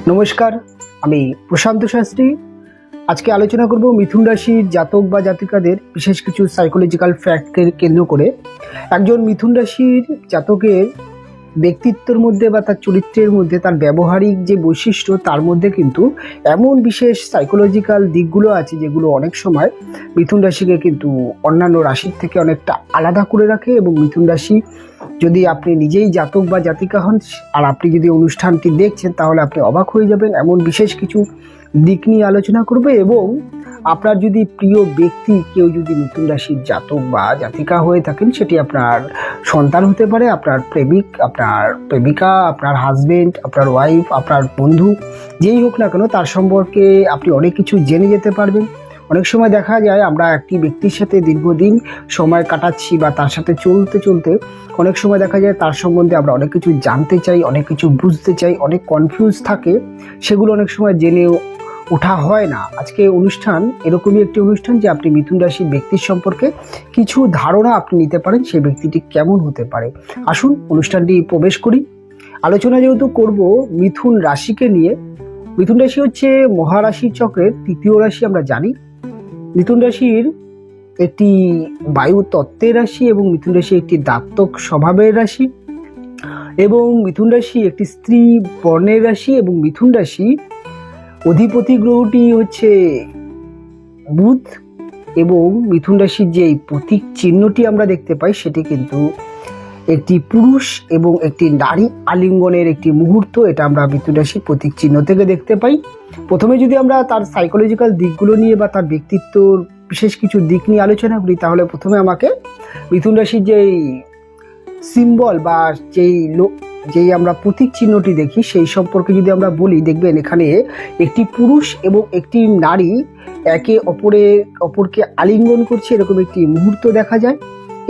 নমস্কার, আমি প্রশান্ত শাস্ত্রী। আজকে আলোচনা করব মিথুন রাশির জাতক বা জাতিকাদের বিশেষ কিছু সাইকোলজিক্যাল ফ্যাক্টকে কেন্দ্র করে। একজন মিথুন রাশির জাতকের ব্যক্তিত্বের মধ্যে বা তার চরিত্রের মধ্যে, তার ব্যবহারিক যে বৈশিষ্ট্য, তার মধ্যে কিন্তু এমন বিশেষ সাইকোলজিক্যাল দিকগুলো আছে যেগুলো অনেক সময় মিথুন রাশিকে কিন্তু অন্যান্য রাশির থেকে অনেকটা আলাদা করে রাখে। এবং মিথুন রাশি, যদি আপনি নিজেই জাতক বা জাতিকা হন আর আপনি যদি অনুষ্ঠানটি দেখছেন, তাহলে আপনি অবাক হয়ে যাবেন। এমন বিশেষ কিছু দিক নিয়ে আলোচনা করবে। এবং আপনার যদি প্রিয় ব্যক্তি কেউ যদি মিথুন রাশির জাতক বা জাতিকা হয়ে থাকেন, সেটি আপনার সন্তান হতে পারে, আপনার প্রেমিক, আপনার প্রেমিকা, আপনার হাজবেন্ড, আপনার ওয়াইফ, আপনার বন্ধু, যেই হোক না কেন, তার সম্পর্কে আপনি অনেক কিছু জেনে যেতে পারবেন। অনেক সময় দেখা যায় আমরা একটি ব্যক্তির সাথে দীর্ঘদিন সময় কাটাচ্ছি বা তার সাথে চলতে চলতে অনেক সময় দেখা যায় তার সম্বন্ধে আমরা অনেক কিছু জানতে চাই, অনেক কিছু বুঝতে চাই, অনেক কনফিউজ থাকে, সেগুলো অনেক সময় জেনে ওঠা হয় না। আজকে অনুষ্ঠান এরকমই একটি অনুষ্ঠান যে আপনি মিথুন রাশির ব্যক্তির সম্পর্কে কিছু ধারণা আপনি নিতে পারেন, সেই ব্যক্তিটি কেমন হতে পারে। আসুন অনুষ্ঠানটি প্রবেশ করি। আলোচনা যেহেতু করব মিথুন রাশিকে নিয়ে, মিথুন রাশি হচ্ছে মহারাশির চক্রের তৃতীয় রাশি। আমরা জানি মিথুন রাশির একটি বায়ু তত্ত্বের রাশি এবং মিথুন রাশি একটি দাত্তক স্বভাবের রাশি এবং মিথুন রাশি একটি স্ত্রী বর্ণের রাশি। এবং মিথুন রাশি অধিপতি গ্রহটি হচ্ছে বুধ। এবং মিথুন রাশির যে প্রতীক চিহ্নটি আমরা দেখতে পাই, সেটি কিন্তু একটি পুরুষ এবং একটি নারী আলিঙ্গনের একটি মুহূর্ত। এটা আমরা মিথুন রাশির প্রতীক চিহ্ন থেকে দেখতে পাই। প্রথমে যদি আমরা তার সাইকোলজিক্যাল দিকগুলো নিয়ে বা তার ব্যক্তিত্বর বিশেষ কিছু দিক নিয়ে আলোচনা করি, তাহলে প্রথমে আমাকে মিথুন রাশির যেই সিম্বল বা যেই আমরা প্রতীক চিহ্নটি দেখি, সেই সম্পর্কে যদি আমরা বলি, দেখবেন এখানে একটি পুরুষ এবং একটি নারী একে অপরকে আলিঙ্গন করছে, এরকম একটি মুহূর্ত দেখা যায়।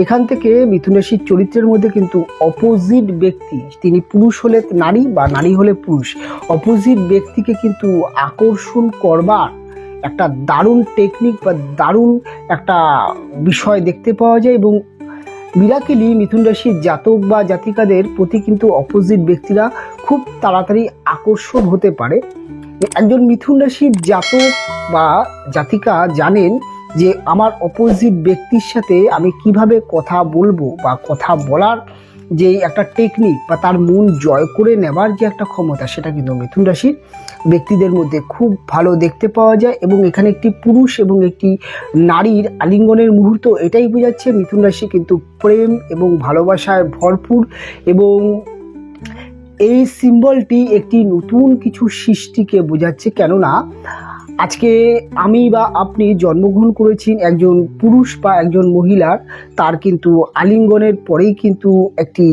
এখান থেকে মিথুন রাশির চরিত্রের মধ্যে কিন্তু অপোজিট ব্যক্তি, তিনি পুরুষ হলে নারী বা নারী হলে পুরুষ, অপোজিট ব্যক্তিকে কিন্তু আকর্ষণ করবার একটা দারুণ টেকনিক বা দারুণ একটা বিষয় দেখতে পাওয়া যায়। এবং মিরাকেলি মিথুন রাশির জাতক বা জাতিকাদের প্রতি কিন্তু অপোজিট ব্যক্তিরা খুব তাড়াতাড়ি আকর্ষণ হতে পারে। একজন মিথুন রাশির জাতক বা জাতিকা জানেন যে আমার অপোজিট ব্যক্তির সাথে আমি কিভাবে কথা বলবো বা কথা বলার যে একটা টেকনিক বা তার মন জয় করে নেবার যে একটা ক্ষমতা, সেটা কিন্তু মিথুন রাশির ব্যক্তিদের মধ্যে খুব ভালো দেখতে পাওয়া যায়। এবং এখানে একটি পুরুষ এবং একটি নারীর আলিঙ্গনের মুহূর্ত, এটাই বোঝাচ্ছে মিথুন রাশি কিন্তু প্রেম এবং ভালোবাসায় ভরপুর। এবং এই সিম্বলটি একটি নতুন কিছু সৃষ্টিকে বোঝাচ্ছে। কেননা আজকে আমি বা আপনি জন্মগ্রহণ করেছেন একজন পুরুষ বা একজন মহিলার, তার কিন্তু আলিঙ্গনের পরেই কিন্তু একটি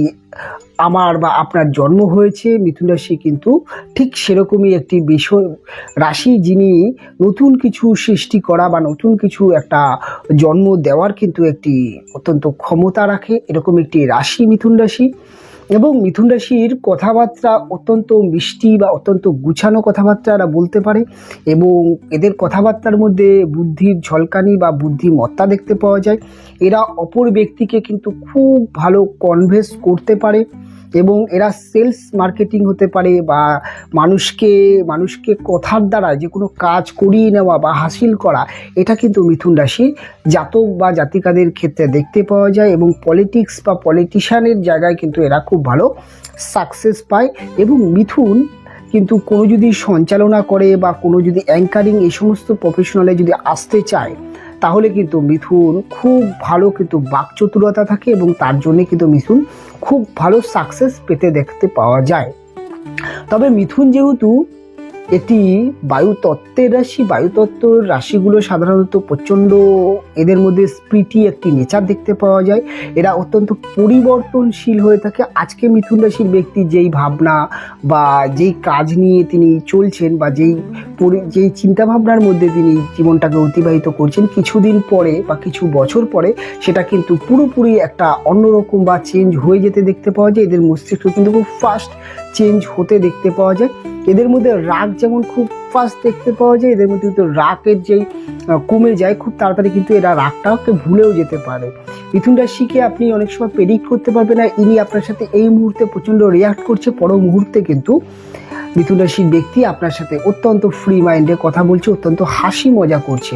আমার বা আপনার জন্ম হয়েছে। মিথুন রাশি কিন্তু ঠিক সেরকমই একটি বিষয় রাশি, যিনি নতুন কিছু সৃষ্টি করা বা নতুন কিছু একটা জন্ম দেওয়ার কিন্তু একটি অত্যন্ত ক্ষমতা রাখে, এরকম একটি রাশি মিথুন রাশি। এবং মিথুন রাশির কথাবার্তা অত্যন্ত মিষ্টি বা অত্যন্ত গুছানো কথাবার্তা এরা বলতে পারে। এবং এদের কথাবার্তার মধ্যে বুদ্ধির ঝলকানি বা বুদ্ধিমত্তা দেখতে পাওয়া যায়। এরা অপর ব্যক্তিকে কিন্তু খুব ভালো কনভেন্স করতে পারে এবং এরা সেলস মার্কেটিং হতে পারে বা মানুষকে কথার দ্বারা যে কোনো কাজ করিয়ে নেওয়া বা হাসিল করা, এটা কিন্তু মিথুন রাশির জাতক বা জাতিকাদের ক্ষেত্রে দেখতে পাওয়া যায়। এবং পলিটিক্স বা পলিটিশিয়ানের জায়গায় কিন্তু এরা খুব ভালো সাকসেস পায়। এবং মিথুন কিন্তু কোনো যদি সঞ্চালনা করে বা কোনো যদি অ্যাঙ্কারিং, এই সমস্ত প্রফেশনালে যদি আসতে চায়, তাহলে কিন্তু মিথুন খুব ভালো কিন্তু বাকচতুরতা থাকে এবং তার জন্য কিন্তু মিথুন খুব ভালো সাকসেস পেতে দেখতে পাওয়া যায়। তবে মিথুন যেহেতু একটি বায়ুতত্ত্বের রাশি, বায়ুতত্ত্বের রাশিগুলো সাধারণত প্রচণ্ড, এদের মধ্যে স্পিরিটি একটি নেচার দেখতে পাওয়া যায়। এরা অত্যন্ত পরিবর্তনশীল হয়ে থাকে। আজকে মিথুন রাশির ব্যক্তি যেই ভাবনা বা যেই কাজ নিয়ে তিনি চলছেন বা যেই চিন্তাভাবনার মধ্যে তিনি জীবনটাকে অতিবাহিত করছেন, কিছুদিন পরে বা কিছু বছর পরে সেটা কিন্তু পুরোপুরি একটা অন্যরকম বা চেঞ্জ হয়ে যেতে দেখতে পাওয়া যায়। এদের মস্তিষ্ক কিন্তু খুব ফাস্ট চেঞ্জ হতে দেখতে পাওয়া যায়। এদের মধ্যে রাগ যেমন খুব ফাস্ট দেখতে পাওয়া যায়, এদের মধ্যে কিন্তু রাগের যেই কমে যায় খুব তাড়াতাড়ি, কিন্তু এরা রাগটাকে ভুলেও যেতে পারে। মিথুন রাশিকে আপনি অনেক সময় প্রেডিক্ট করতে পারবেন না, ইনি আপনার সাথে এই মুহূর্তে প্রচণ্ড রিয়াক্ট করছে, পর মুহূর্তে কিন্তু মিথুন রাশির ব্যক্তি আপনার সাথে অত্যন্ত ফ্রি মাইন্ডে কথা বলছে, অত্যন্ত হাসি মজা করছে।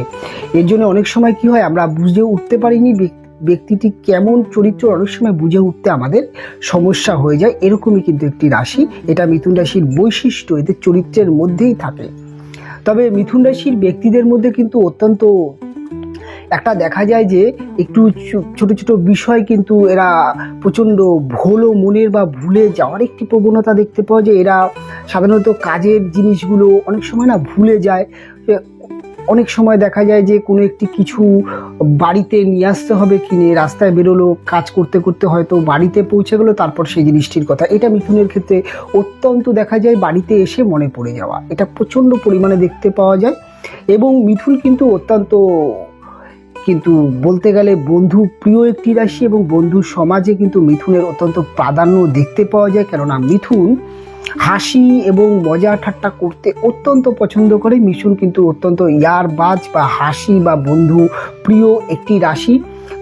এর জন্য অনেক সময় কি হয়, আমরা বুঝে উঠতে পারিনি ব্যক্তিটি কেমন চরিত্র, অনেক সময় বুঝে উঠতে আমাদের সমস্যা হয়ে যায়। এরকমই কিন্তু একটি রাশি, এটা মিথুন রাশির বৈশিষ্ট্য, এদের চরিত্রের মধ্যেই থাকে। তবে মিথুন রাশির ব্যক্তিদের মধ্যে কিন্তু অত্যন্ত একটা দেখা যায় যে একটু ছোট ছোট বিষয় কিন্তু এরা প্রচণ্ড ভোলো মনের বা ভুলে যাওয়ার একটি প্রবণতা দেখতে পাওয়া যায়। এরা সাধারণত কাজের জিনিসগুলো অনেক সময় না ভুলে যায়। অনেক সময় দেখা যায় যে কোনো একটি কিছু বাড়িতে নিয়ে আসতে হবে, কিনে রাস্তায় বেরোলো, কাজ করতে করতে হয়তো বাড়িতে পৌঁছে গেলো, তারপর সেই জিনিসটির কথা, এটা মিথুনের ক্ষেত্রে অত্যন্ত দেখা যায়। বাড়িতে এসে মনে পড়ে যাওয়া, এটা প্রচণ্ড পরিমাণে দেখতে পাওয়া যায়। এবং মিথুন কিন্তু অত্যন্ত কিন্তু বলতে গেলে বন্ধু প্রিয় একটি রাশি, এবং বন্ধু সমাজে কিন্তু মিথুনের অত্যন্ত প্রাধান্য দেখতে পাওয়া যায়। কেননা মিথুন হাসি এবং মজা ঠাট্টা করতে অত্যন্ত পছন্দ করে। মিথুন অত্যন্ত ইয়ারবাজ বা হাসি বা বন্ধু প্রিয় একটি রাশি।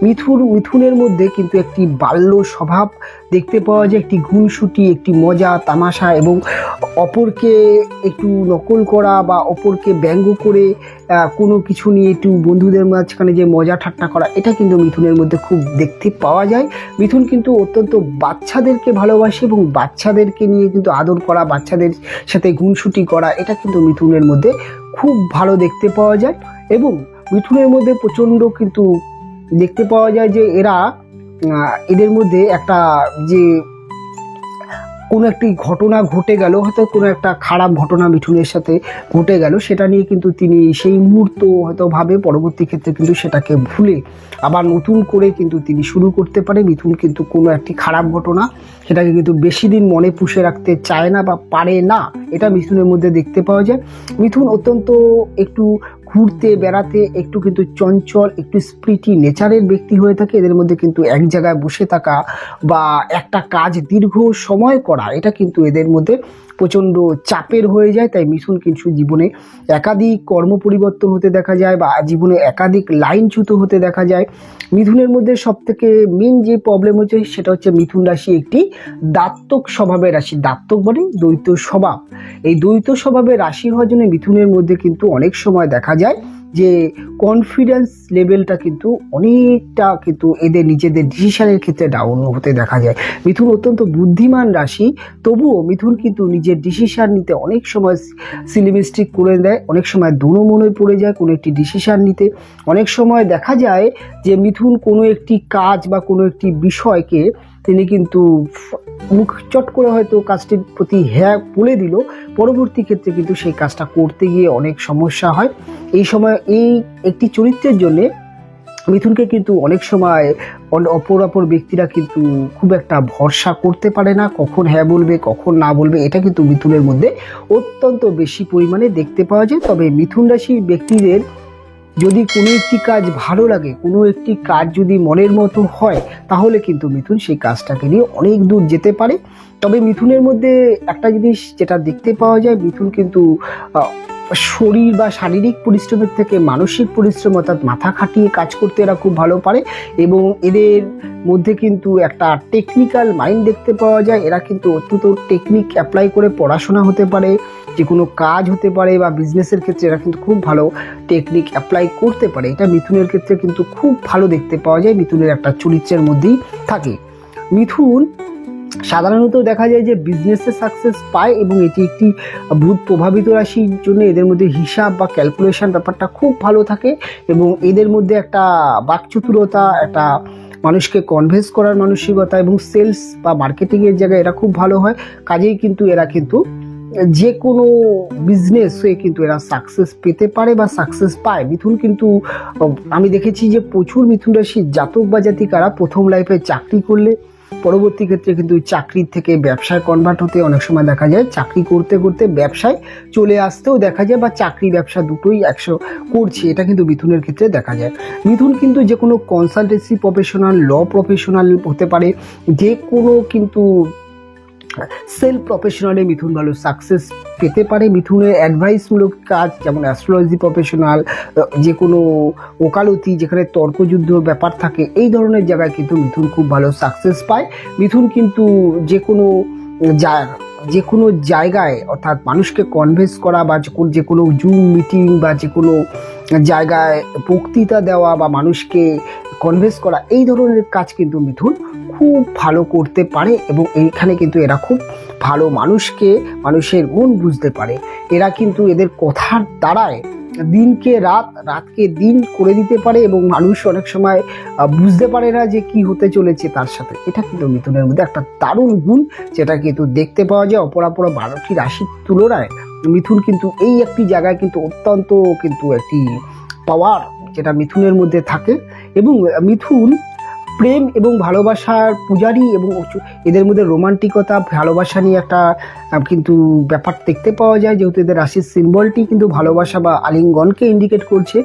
মিথুনের মধ্যে কিন্তু একটি বাল্য স্বভাব দেখতে পাওয়া যায়, একটি গুণসুটি, একটি মজা তামাশা এবং অপরকে একটু নকল করা বা অপরকে ব্যঙ্গ করে কোনো কিছু নিয়ে একটু বন্ধুদের মাঝখানে যে মজা ঠাট্টা করা, এটা কিন্তু মিথুনের মধ্যে খুব দেখতে পাওয়া যায়। মিথুন কিন্তু অত্যন্ত বাচ্চাদেরকে ভালোবাসে এবং বাচ্চাদেরকে নিয়ে কিন্তু আদর করা, বাচ্চাদের সাথে গুণসুটি করা, এটা কিন্তু মিথুনের মধ্যে খুব ভালো দেখতে পাওয়া যায়। এবং মিথুনের মধ্যে প্রচণ্ড কিন্তু দেখতে পাওয়া যায় যে এদের মধ্যে একটা যে কোনো একটি ঘটনা ঘটে গেল, হয়তো কোনো একটা খারাপ ঘটনা মিথুনের সাথে ঘটে গেল, সেটা নিয়ে কিন্তু তিনি সেই মুহূর্ত হয়তো ভাবে, পরবর্তী ক্ষেত্রে কিন্তু সেটাকে ভুলে আবার নতুন করে কিন্তু তিনি শুরু করতে পারে। মিথুন কিন্তু কোনো একটি খারাপ ঘটনা সেটাকে কিন্তু বেশি দিন মনে পুষে রাখতে চায় না বা পারে না, এটা মিথুনের মধ্যে দেখতে পাওয়া যায়। মিথুন অত্যন্ত একটু ঘুরতে বেড়াতে একটু কিন্তু চঞ্চল, একটু স্প্রিটি নেচারের ব্যক্তি হয়ে থাকে। এদের মধ্যে কিন্তু এক জায়গায় বসে থাকা বা একটা কাজ দীর্ঘ সময় করা, এটা কিন্তু এদের মধ্যে প্রচণ্ড চাপের হয়ে যায়। তাই মিথুন কিন্তু জীবনে একাধিক কর্ম পরিবর্তন হতে দেখা যায় বা জীবনে একাধিক লাইনচ্যুত হতে দেখা যায়। মিথুনের মধ্যে সবথেকে মেন যে প্রবলেম হচ্ছে সেটা হচ্ছে মিথুন রাশি একটি দাত্তক স্বভাবের রাশি। দাত্তক মানে দ্বৈত স্বভাব। এই দ্বৈত স্বভাবের রাশি হওয়ার জন্য মিথুনের মধ্যে কিন্তু অনেক সময় দেখা যায় যে কনফিডেন্স লেভেলটা কিন্তু অনেকটা কিন্তু এদের নিজেদের ডিসিশনের ক্ষেত্রে ডাউন হতে দেখা যায়। মিথুন অত্যন্ত বুদ্ধিমান রাশি, তবুও মিথুন কিন্তু নিজের ডিসিশন নিতে অনেক সময় সিলিমিস্টিক করে দেয়, অনেক সময় দোনো-মনোয় পড়ে যায় কোনো একটি ডিসিশন নিতে। অনেক সময় দেখা যায় যে মিথুন কোনো একটি কাজ বা কোনো একটি বিষয়কে তিনি কিন্তু মুখ চট করে হয়তো কাজটির প্রতি হ্যাঁ বলে দিল, পরবর্তী ক্ষেত্রে কিন্তু সেই কাজটা করতে গিয়ে অনেক সমস্যা হয়। এই সময় এই একটি চরিত্রের জন্যে মিথুনকে কিন্তু অনেক সময় অপর ব্যক্তিরা কিন্তু খুব একটা ভরসা করতে পারে না, কখন হ্যাঁ বলবে কখন না বলবে, এটা কিন্তু মিথুনের মধ্যে অত্যন্ত বেশি পরিমাণে দেখতে পাওয়া যায়। তবে মিথুন রাশির ব্যক্তিদের যদি কোনো একটি কাজ ভালো লাগে, কোনো একটি কাজ যদি মনের মতো হয়, তাহলে কিন্তু মিথুন সেই কাজটাকে নিয়ে অনেক দূর যেতে পারে। তবে মিথুনের মধ্যে একটা জিনিস যেটা দেখতে পাওয়া যায়, মিথুন কিন্তু শরীর বা শারীরিক পরিশ্রমের থেকে মানসিক পরিশ্রম অর্থাৎ মাথা খাটিয়ে কাজ করতে এরা খুব ভালো পারে। এবং এদের মধ্যে কিন্তু একটা টেকনিক্যাল মাইন্ড দেখতে পাওয়া যায়। এরা কিন্তু অত্যন্ত টেকনিক অ্যাপ্লাই করে পড়াশোনা হতে পারে, যে কোনো কাজ হতে পারে বা বিজনেসের ক্ষেত্রে এরা কিন্তু খুব ভালো টেকনিক অ্যাপ্লাই করতে পারে। এটা মিথুনের ক্ষেত্রে কিন্তু খুব ভালো দেখতে পাওয়া যায়, মিথুনের একটা চরিত্রের মধ্যেই থাকে। মিথুন সাধারণত দেখা যায় যে বিজনেসে সাকসেস পায় এবং এটি একটি ভূত প্রভাবিত রাশির জন্য এদের মধ্যে হিসাব বা ক্যালকুলেশন ব্যাপারটা খুব ভালো থাকে এবং এদের মধ্যে একটা বাকচতুরতা, একটা মানুষকে কনভিন্স করার মানসিকতা এবং সেলস বা মার্কেটিংয়ের জায়গায় এরা খুব ভালো হয়। কাজেই কিন্তু এরা কিন্তু যে কোনো বিজনেসে কিন্তু এরা সাকসেস পেতে পারে বা সাকসেস পায়। মিথুন কিন্তু আমি দেখেছি যে প্রচুর মিথুন রাশির জাতক বা জাতিকারা প্রথম লাইফে চাকরি করলে পরবর্তী ক্ষেত্রে কিন্তু চাকরির থেকে ব্যবসায় কনভার্ট হতে অনেক সময় দেখা যায়, চাকরি করতে করতে ব্যবসায় চলে আসতেও দেখা যায় বা চাকরি ব্যবসা দুটোই করছে, এটা কিন্তু মিথুনের ক্ষেত্রে দেখা যায়। মিথুন কিন্তু যে কোনো কনসালটেন্সি প্রফেশনাল, ল প্রফেশনাল হতে পারে, যে কোনো কিন্তু সেলফ প্রফেশনালে মিথুন ভালো সাকসেস পেতে পারে। মিথুনের অ্যাডভাইসমূলক কাজ যেমন অ্যাস্ট্রোলজি প্রফেশনাল, যে কোনো ওকালতি যেখানে তর্কযুদ্ধ ব্যাপার থাকে, এই ধরনের জায়গায় কিন্তু মিথুন খুব ভালো সাকসেস পায়। মিথুন কিন্তু যে কোনো যে কোনো জায়গায় অর্থাৎ মানুষকে কনভিন্স করা বা যে কোনো জুম মিটিং বা যে কোনো জায়গায় বক্তৃতা দেওয়া বা মানুষকে কনভিন্স করা, এই ধরনের কাজ কিন্তু মিথুন খুব ভালো করতে পারে এবং এইখানে কিন্তু এরা খুব ভালো মানুষের মন বুঝতে পারে। এরা কিন্তু এদের কথার দ্বারায় দিনকে রাত, রাতকে দিন করে দিতে পারে এবং মানুষ অনেক সময় বুঝতে পারে না যে কি হতে চলেছে তার সাথে। এটা কিন্তু মিথুনের মধ্যে একটা দারুণ গুণ, যেটা কিন্তু দেখতে পাওয়া যায় অপরাপর 12টি রাশির তুলনায় মিথুন কিন্তু এই একটি জায়গায় কিন্তু অত্যন্ত কিন্তু একটি পাওয়ার যেটা মিথুনের মধ্যে থাকে। এবং মিথুন প্রেম এবং ভালোবাসার পূজারী এবং এদের মধ্যে রোমান্টিকতা, ভালোবাসা নিয়ে একটা কিন্তু ব্যাপার দেখতে পাওয়া যায়, যেহেতু এদের রাশির সিম্বলটি কিন্তু ভালোবাসা বা আলিঙ্গনকে ইন্ডিকেট করছে।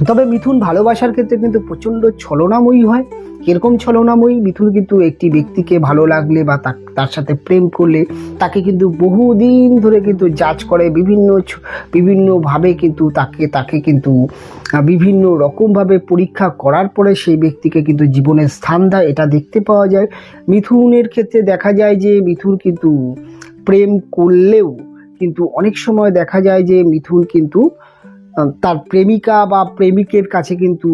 তবে মিথুন ভালোবাসার ক্ষেত্রে কিন্তু প্রচণ্ড ছলনাময়ী হয়। কিরকম ছলনাময়ী? মিথুন কিন্তু একটি ব্যক্তিকে ভালো লাগলে বা তার সাথে প্রেম করলে তাকে কিন্তু বহুদিন ধরে কিন্তু জাজ করে, বিভিন্নভাবে কিন্তু তাকে কিন্তু বিভিন্ন রকমভাবে পরীক্ষা করার পরে সেই ব্যক্তিকে কিন্তু জীবনে স্থান দেয়, এটা দেখতে পাওয়া যায়। মিথুনের ক্ষেত্রে দেখা যায় যে মিথুন কিন্তু প্রেম করলেও কিন্তু অনেক সময় দেখা যায় যে মিথুন কিন্তু তার প্রেমিকা বা প্রেমিকের কাছে কিন্তু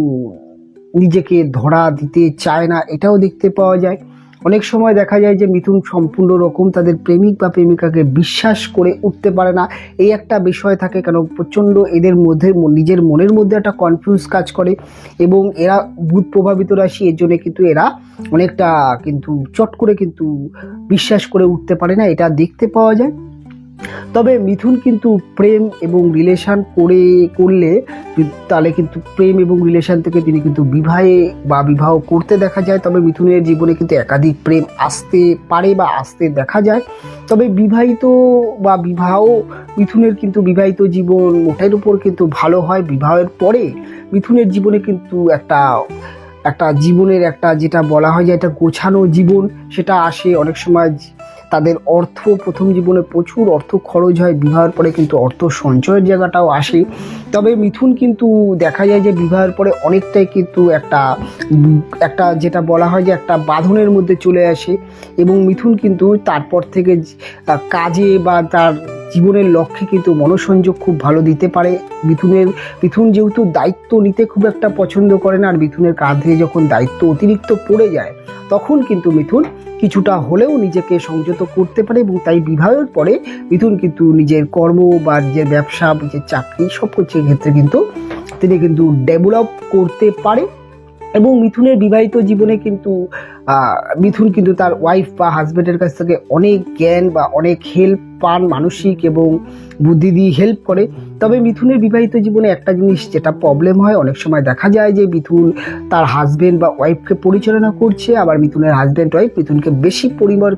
নিজেকে ধরা দিতে চায় না, এটাও দেখতে পাওয়া যায়। অনেক সময় দেখা যায় যে মিথুন সম্পূর্ণ রকম তাদের প্রেমিক বা প্রেমিকাকে বিশ্বাস করে উঠতে পারে না, এই একটা বিষয় থাকে। কেন? প্রচণ্ড এদের মধ্যে নিজের মনের মধ্যে একটা কনফিউজ কাজ করে এবং এরা বুধ প্রভাবিত রাশি, এর জন্য কিন্তু এরা অনেকটা কিন্তু চট করে কিন্তু বিশ্বাস করে উঠতে পারে না, এটা দেখতে পাওয়া যায়। তবে মিথুন কিন্তু প্রেম এবং রিলেশন করলে তাহলে কিন্তু প্রেম এবং রিলেশন থেকে তিনি কিন্তু বিবাহ করতে দেখা যায়। তবে মিথুনের জীবনে কিন্তু একাধিক প্রেম আসতে পারে বা আসতে দেখা যায়। তবে মিথুনের কিন্তু বিবাহিত জীবন মোটের উপর কিন্তু ভালো হয়। বিবাহের পরে মিথুনের জীবনে কিন্তু একটা জীবনের একটা যেটা বলা হয় যে একটা গোছানো জীবন সেটা আসে। অনেক সময় তাদের প্রথম জীবনে প্রচুর অর্থ খরচ হয়, বিবাহের পরে কিন্তু অর্থ সঞ্চয়ের জায়গাটাও আসে। তবে মিথুন কিন্তু দেখা যায় যে বিবাহের পরে অনেকটাই কিন্তু একটা যেটা বলা হয় যে একটা বাঁধনের মধ্যে চলে আসে এবং মিথুন কিন্তু তারপর থেকে কাজে বা তার জীবনের লক্ষ্যে কিন্তু মনোসংযোগ খুব ভালো দিতে পারে। মিথুন যেহেতু দায়িত্ব নিতে খুব একটা পছন্দ করে না, আর মিথুনের কাঁধে যখন দায়িত্ব অতিরিক্ত পড়ে যায় তখন কিন্তু মিথুন কিছুটা হলেও নিজেকে সংযত করতে পারে এবং তাই বিবাহের পরে মিথুন কিন্তু নিজের কর্ম বা নিজের ব্যবসা, নিজের চাকরি সব কিছুর ক্ষেত্রে কিন্তু তিনি কিন্তু ডেভেলপ করতে পারে। এবং মিথুনের বিবাহিত জীবনে কিন্তু মিথুন কিন্তু তার ওয়াইফ বা হাজব্যান্ডের কাছ থেকে অনেক জ্ঞান বা অনেক হেল্প পান, মানসিক এবং বুদ্ধি দিয়ে হেল্প করে। তবে মিথুনের বিবাহিত জীবনে একটা জিনিস যেটা প্রবলেম হয়, অনেক সময় দেখা যায় যে মিথুন তার হাজব্যান্ড বা ওয়াইফকে পরিচালনা করছে, আবার মিথুনের হাজব্যান্ড ওয়াইফ মিথুনকে বেশি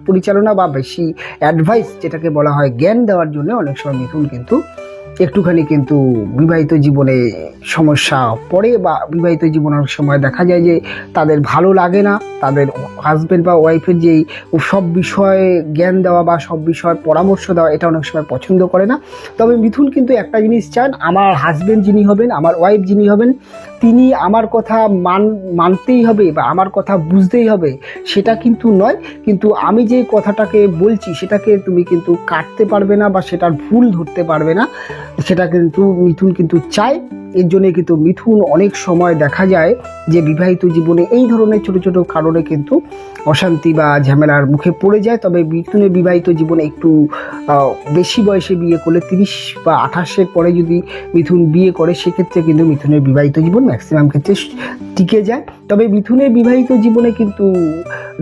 পরিচালনা বা বেশি অ্যাডভাইস যেটাকে বলা হয় জ্ঞান দেওয়ার জন্য অনেক সময় মিথুন কিন্তু একটুখানি কিন্তু বিবাহিত জীবনে সমস্যা পড়ে বা বিবাহিত জীবন অনেক সময় দেখা যায় যে তাদের ভালো লাগে না, তাদের হাজব্যান্ড বা ওয়াইফের যেই সব বিষয়ে জ্ঞান দেওয়া বা সব বিষয়ে পরামর্শ দেওয়া এটা অনেক সময় পছন্দ করে না। তবে মিথুন কিন্তু একটা জিনিস চান, আমার হাজব্যান্ড যিনি হবেন, আমার ওয়াইফ যিনি হবেন, তিনি আমার কথা মানতেই হবে বা আমার কথা বুঝতেই হবে সেটা কিন্তু নয়, কিন্তু আমি যে কথাটাকে বলছি সেটাকে তুমি কিন্তু কাটতে পারবে না বা সেটার ভুল ধরতে পারবে না, সেটা কিন্তু মিথুন কিন্তু চায়। এর জন্য কিন্তু মিথুন অনেক সময় দেখা যায় যে বিবাহিত জীবনে এই ধরনের ছোট ছোট কারণে কিন্তু অশান্তি বা ঝামেলার মুখে পড়ে যায়। তবে মিথুনের বিবাহিত জীবনে একটু বেশি বয়সে বিয়ে করলে 30 বা 28-এর পরে যদি মিথুন বিয়ে করে সেক্ষেত্রে কিন্তু মিথুনের বিবাহিত জীবন ম্যাক্সিমাম ক্ষেত্রে টিকে যায়। তবে মিথুনের বিবাহিত জীবনে কিন্তু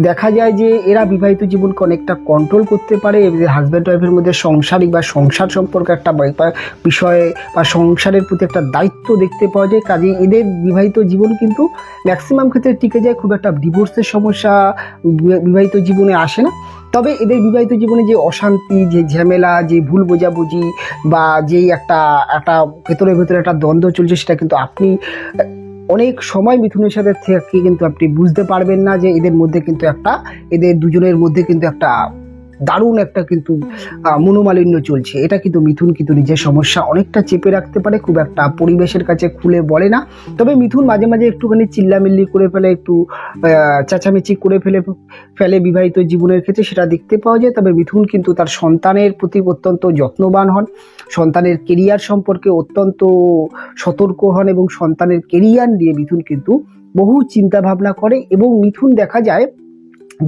দেখা যায় যে এরা বিবাহিত জীবনকে অনেকটা কন্ট্রোল করতে পারে। এদের হাজব্যান্ড ওয়াইফের মধ্যে সাংসারিক বা সংসার সম্পর্কে একটা বিষয়ে বা সংসারের প্রতি একটা দায়িত্ব দেখতে পাওয়া যায়। কাজে এদের বিবাহিত জীবন কিন্তু ম্যাক্সিমাম ক্ষেত্রে টিকে যায়, খুব একটা ডিভোর্সের সমস্যা বিবাহিত জীবনে আসে না। তবে এদের বিবাহিত জীবনে যে অশান্তি, যে ঝামেলা, যে ভুল বোঝাবুঝি বা যেই একটা ভেতরে একটা দ্বন্দ্ব চলছে সেটা কিন্তু আপনি অনেক সময় মিথুনের সাথে থেকে কিন্তু আপনি বুঝতে পারবেন না যে এদের দুজনের মধ্যে কিন্তু একটা দারুণ একটা কিন্তু মনোমালিন্য চলছে। এটা কিন্তু মিথুন কিন্তু নিজের সমস্যা অনেকটা চেপে রাখতে পারে, খুব একটা পরিবেশের কাছে খুলে বলে না। তবে মিথুন মাঝে মাঝে একটুখানি চিল্লামিল্লি করে ফেলে, একটু চেঁচামেচি করে ফেলে বিবাহিত জীবনের ক্ষেত্রে, সেটা দেখতে পাওয়া যায়। তবে মিথুন কিন্তু তার সন্তানের প্রতি অত্যন্ত যত্নবান হন, সন্তানের কেরিয়ার সম্পর্কে অত্যন্ত সতর্ক হন এবং সন্তানের কেরিয়ার নিয়ে মিথুন কিন্তু বহু চিন্তা ভাবনা করে। এবং মিথুন দেখা যায়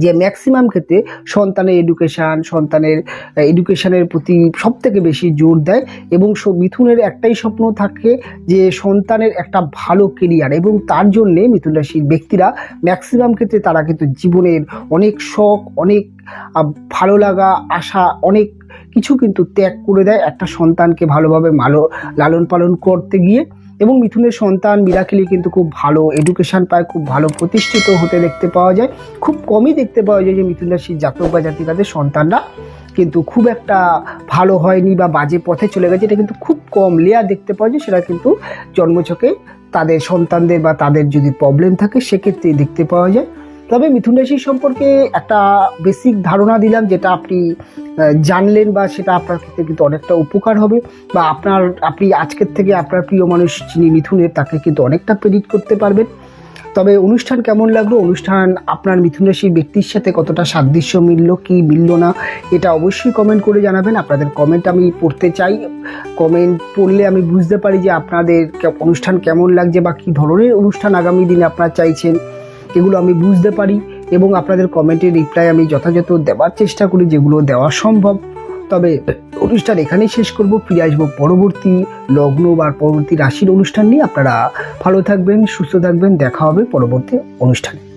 যে ম্যাক্সিমাম ক্ষেত্রে সন্তানের এডুকেশনের প্রতি সব থেকে বেশি জোর দেয়। এবং মিথুনের একটাই স্বপ্ন থাকে যে সন্তানের একটা ভালো কেরিয়ার, এবং তার জন্যে মিথুন রাশির ব্যক্তিরা ম্যাক্সিমাম ক্ষেত্রে তারা কিন্তু জীবনের অনেক শখ, অনেক ভালো লাগা, আশা, অনেক কিছু কিন্তু ত্যাগ করে দেয় একটা সন্তানকে ভালোভাবে লালন পালন করতে গিয়ে। এবং মিথুনের সন্তান মিরাকেলি কিন্তু খুব ভালো এডুকেশন পায়, খুব ভালো প্রতিষ্ঠিত হতে দেখতে পাওয়া যায়। খুব কমই দেখতে পাওয়া যায় যে মিথুন রাশির জাতক বা জাতিকাদের সন্তানরা কিন্তু খুব একটা ভালো হয়নি বা বাজে পথে চলে গেছে, এটা কিন্তু খুব কম লেয়ার দেখতে পাওয়া যায়। সেটা কিন্তু জন্মছকে তাদের সন্তানদের বা তাদের যদি প্রবলেম থাকে সেক্ষেত্রে দেখতে পাওয়া যায়। তবে মিথুন রাশি সম্পর্কে একটা বেসিক ধারণা দিলাম, যেটা আপনি জানলেন বা সেটা আপনার ক্ষেত্রে কিন্তু অনেকটা উপকার হবে, বা আপনি আজকের থেকে আপনার প্রিয় মানুষ যিনি মিথুনের তাকে কিন্তু অনেকটা প্রেডিক্ট করতে পারবেন। তবে অনুষ্ঠান কেমন লাগলো, অনুষ্ঠান আপনার মিথুন রাশির ব্যক্তির সাথে কতটা সাদৃশ্য মিলল কি মিলল না, এটা অবশ্যই কমেন্ট করে জানাবেন। আপনাদের কমেন্ট আমি পড়তে চাই, কমেন্ট পড়লে আমি বুঝতে পারি যে আপনাদের অনুষ্ঠান কেমন লাগছে বা কী ধরনের অনুষ্ঠান আগামী দিনে আপনারা চাইছেন, এগুলো আমি বুঝতে পারি। এবং আপনাদের কমেন্টের রিপ্লাই আমি যথাযথ দেওয়ার চেষ্টা করি যেগুলো দেওয়া সম্ভব। তবে অনুষ্ঠান এখানেই শেষ করব, ফিরে আসবো পরবর্তী লগ্ন বা পরবর্তী রাশির অনুষ্ঠান নিয়ে। আপনারা ভালো থাকবেন, সুস্থ থাকবেন, দেখা হবে পরবর্তী অনুষ্ঠানে।